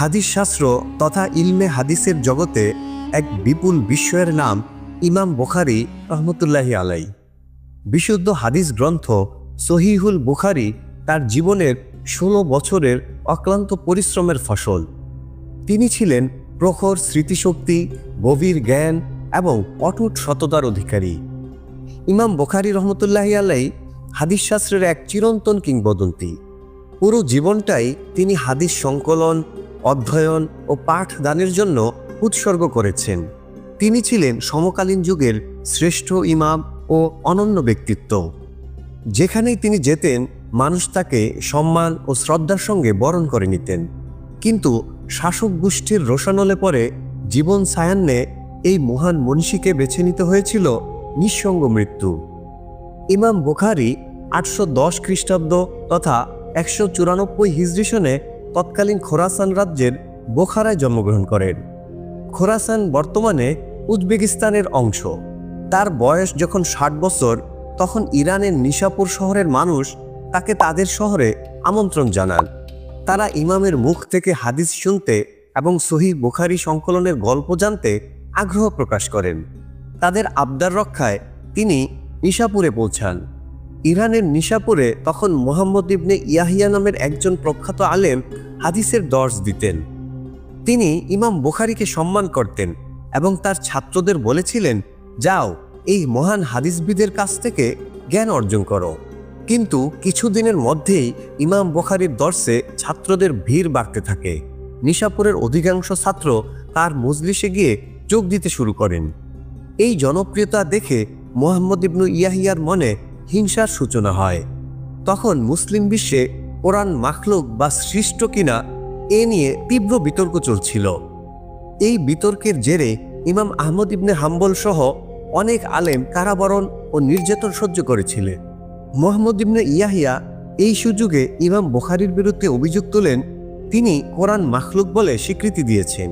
হাদিস শাস্ত্র তথা ইলমে হাদিসের জগতে এক বিপুল বিস্ময়ের নাম ইমাম বুখারী রহমতুল্লাহি আলাই। বিশুদ্ধ হাদিস গ্রন্থ সহিহুল বুখারী তার জীবনের 16 বছরের অক্লান্ত পরিশ্রমের ফসল। তিনি ছিলেন প্রখর স্মৃতিশক্তি, গভীর জ্ঞান এবং অটুট সততার অধিকারী। ইমাম বুখারী রহমতুল্লাহি আলাই হাদিস শাস্ত্রের এক চিরন্তন কিংবদন্তি। পুরো জীবনটাই তিনি হাদিস সংকলন, অধ্যয়ন ও পাঠদানের জন্য উৎসর্গ করেছেন। তিনি ছিলেন সমকালীন যুগের শ্রেষ্ঠ ইমাম ও অনন্য ব্যক্তিত্ব। যেখানেই তিনি যেতেন মানুষ তাকে সম্মান ও শ্রদ্ধার সঙ্গে বরণ করে নিতেন। কিন্তু শাসক গোষ্ঠীর রোষানলে পরে জীবন সায়ান্নে এই মহান মনীষীকে বেছে নিতে হয়েছিল নিঃসঙ্গ মৃত্যু। ইমাম বুখারী 810 খ্রিস্টাব্দ তথা 194 হিজরি সনে তৎকালীন খোরাসান রাজ্যের বোখারায় জন্মগ্রহণ করেন। খোরাসান বর্তমানে উজবেকিস্তানের অংশ। তার বয়স যখন 60 বছর, তখন ইরানের নিশাপুর শহরের মানুষ তাকে তাদের শহরে আমন্ত্রণ জানান। তারা ইমামের মুখ থেকে হাদিস শুনতে এবং সহিহ বুখারী সংকলনের গল্প জানতে আগ্রহ প্রকাশ করেন। তাদের আবদার রক্ষায় তিনি নিশাপুরে পৌঁছান। ইরানের নিশাপুরে তখন মুহাম্মদ ইবনে ইয়াহিয়া নামের একজন প্রখ্যাত আলেম হাদিসের দর্স দিতেন। তিনি ইমাম বুখারীকে সম্মান করতেন এবং তার ছাত্রদের বলেছিলেন, যাও এই মহান হাদিসবিদের কাছ থেকে জ্ঞান অর্জন করো। কিন্তু কিছুদিনের মধ্যেই ইমাম বুখারীর দর্সে ছাত্রদের ভিড় বাড়তে থাকে। নিশাপুরের অধিকাংশ ছাত্র তার মজলিসে গিয়ে যোগ দিতে শুরু করেন। এই জনপ্রিয়তা দেখে মুহাম্মদ ইবনে ইয়াহিয়ার মনে হিংসার সূচনা হয়। তখন মুসলিম বিশ্বে কোরআন মাখলুক বা সৃষ্ট কিনা এ নিয়ে তীব্র বিতর্ক চলছিল। এই বিতর্কের জেরে ইমাম আহমদ ইবনে হাম্বল সহ অনেক আলেম কারাবরণ ও নির্যাতন সহ্য করেছিলেন। মুহাম্মদ ইবনে ইয়াহিয়া এই সুযোগে ইমাম বুখারীর বিরুদ্ধে অভিযোগ তোলেন, তিনি কোরআন মাখলুক বলে স্বীকৃতি দিয়েছেন।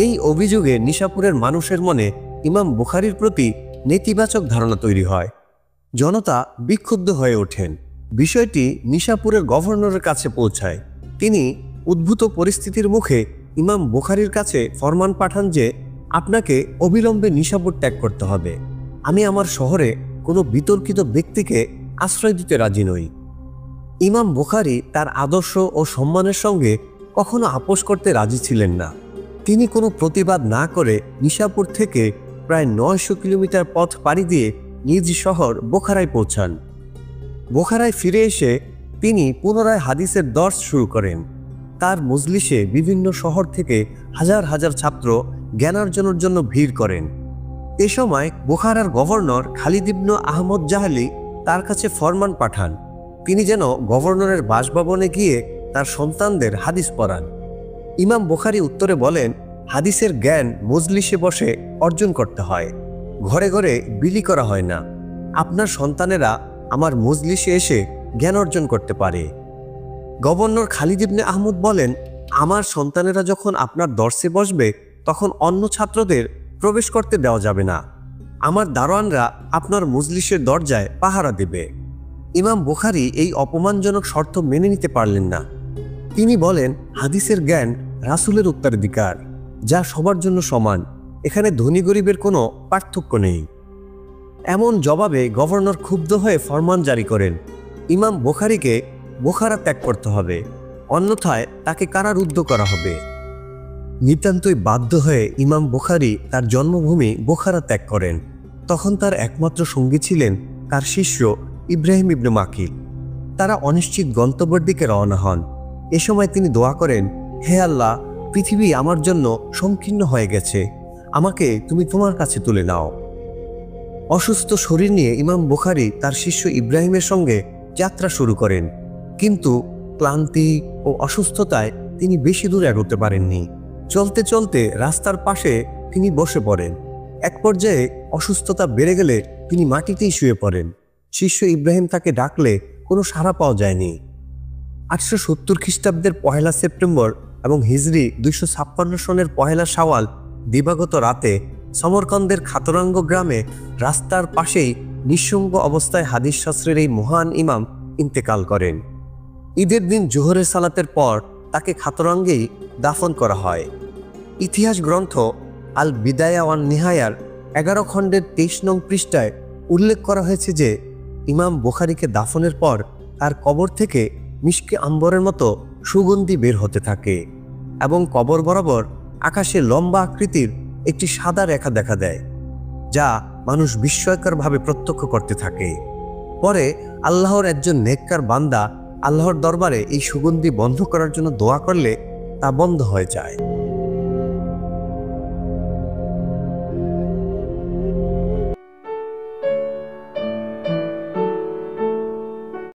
এই অভিযোগে নিশাপুরের মানুষের মনে ইমাম বুখারীর প্রতি নেতিবাচক ধারণা তৈরি হয়। জনতা বিক্ষুব্ধ হয়ে ওঠেন। বিষয়টি নিশাপুরের গভর্নরের কাছে পৌঁছায়। তিনি উদ্ভূত পরিস্থিতির মুখে ইমাম বুখারীর কাছে ফরমান পাঠান যে, আপনাকে অবিলম্বে নিশাপুর ত্যাগ করতে হবে। আমি আমার শহরে কোনো বিতর্কিত ব্যক্তিকে আশ্রয় দিতে রাজি নই। ইমাম বুখারী তার আদর্শ ও সম্মানের সঙ্গে কখনো আপোষ করতে রাজি ছিলেন না। তিনি কোনো প্রতিবাদ না করে নিশাপুর থেকে প্রায় 900 কিলোমিটার পথ পাড়ি দিয়ে নিজ শহর বোখারায় পৌঁছান। বোখারায় ফিরে এসে তিনি পুনরায় হাদিসের দর্স শুরু করেন। তার মজলিসে বিভিন্ন শহর থেকে হাজার হাজার ছাত্র জ্ঞানার্জনের জন্য ভিড় করেন। এ সময় বোখারার গভর্নর খালিদ ইবনে আহমদ জাহলি তার কাছে ফরমান পাঠান, তিনি যেন গভর্নরের বাসভবনে গিয়ে তার সন্তানদের হাদিস পড়ান। ইমাম বুখারী উত্তরে বলেন, হাদিসের জ্ঞান মজলিসে বসে অর্জন করতে হয়, ঘরে ঘরে বিলি করা হয় না। আপনার সন্তানেরা আমার মজলিসে এসে জ্ঞান অর্জন করতে পারে। গভর্নর খালিদ ইবনে আহমদ বলেন, আমার সন্তানেরা যখন আপনার দর্শে বসবে তখন অন্য ছাত্রদের প্রবেশ করতে দেওয়া যাবে না। আমার দারোয়ানরা আপনার মজলিসের দরজায় পাহারা দেবে। ইমাম বুখারী এই অপমানজনক শর্ত মেনে নিতে পারলেন না। তিনি বলেন, হাদিসের জ্ঞান রাসূলের উত্তরাধিকার, যা সবার জন্য সমান। এখানে ধনী গরিবের কোনো পার্থক্য নেই। এমন জবাবে গভর্নর ক্ষুব্ধ হয়ে ফরমান জারি করেন, ইমাম বুখারীকে বোখারা ত্যাগ করতে হবে, অন্যথায় তাকে কারারুদ্ধ করা হবে। নিতান্তই বাধ্য হয়ে ইমাম বুখারী তার জন্মভূমি বোখারা ত্যাগ করেন। তখন তার একমাত্র সঙ্গী ছিলেন তার শিষ্য ইব্রাহিম ইবনে মাকিল। তারা অনিশ্চিত গন্তব্যের দিকে রওনা হন। এ সময় তিনি দোয়া করেন, হে আল্লাহ, পৃথিবী আমার জন্য সংকীর্ণ হয়ে গেছে, আমাকে তুমি তোমার কাছে তুলে নাও। অসুস্থ শরীর নিয়ে ইমাম বুখারী তার শিষ্য ইব্রাহিমের সঙ্গে যাত্রা শুরু করেন, কিন্তু ক্লান্তি ও অসুস্থতায় তিনি বেশি দূর এগোতে পারেননি। চলতে চলতে রাস্তার পাশে তিনি বসে পড়েন। এক পর্যায়ে অসুস্থতা বেড়ে গেলে তিনি মাটিতেই শুয়ে পড়েন। শিষ্য ইব্রাহিম তাকে ডাকলে কোনো সাড়া পাওয়া যায়নি। 870 খ্রিস্টাব্দের 1 সেপ্টেম্বর এবং হিজরি 256 সনের 1 শাওয়াল দিবাগত রাতে সমরকন্দের খাতরাঙ্গ গ্রামে রাস্তার পাশেই নিঃসঙ্গ অবস্থায় হাদিস শাস্ত্রের এই মহান ইমাম ইন্তেকাল করেন। ঈদের দিন জোহরের সালাতের পর তাকে খাতরাঙ্গেই দাফন করা হয়। ইতিহাস গ্রন্থ আল বিদায়া ওয়ান নিহায়ার 11 খণ্ডের 23 নং পৃষ্ঠায় উল্লেখ করা হয়েছে যে ইমাম বুখারীকে দাফনের পর তার কবর থেকে মিশকে আম্বরের মতো সুগন্ধি বের হতে থাকে এবং কবর বরাবর আকাশে লম্বা আকৃতির একটি সাদা রেখা দেখা দেয়, যা মানুষ বিস্ময়করভাবে প্রত্যক্ষ করতে থাকে। পরে আল্লাহর একজন নেককার বান্দা আল্লাহর দরবারে এই সুগন্ধি বন্ধ করার জন্য দোয়া করলে তা বন্ধ হয়ে যায়।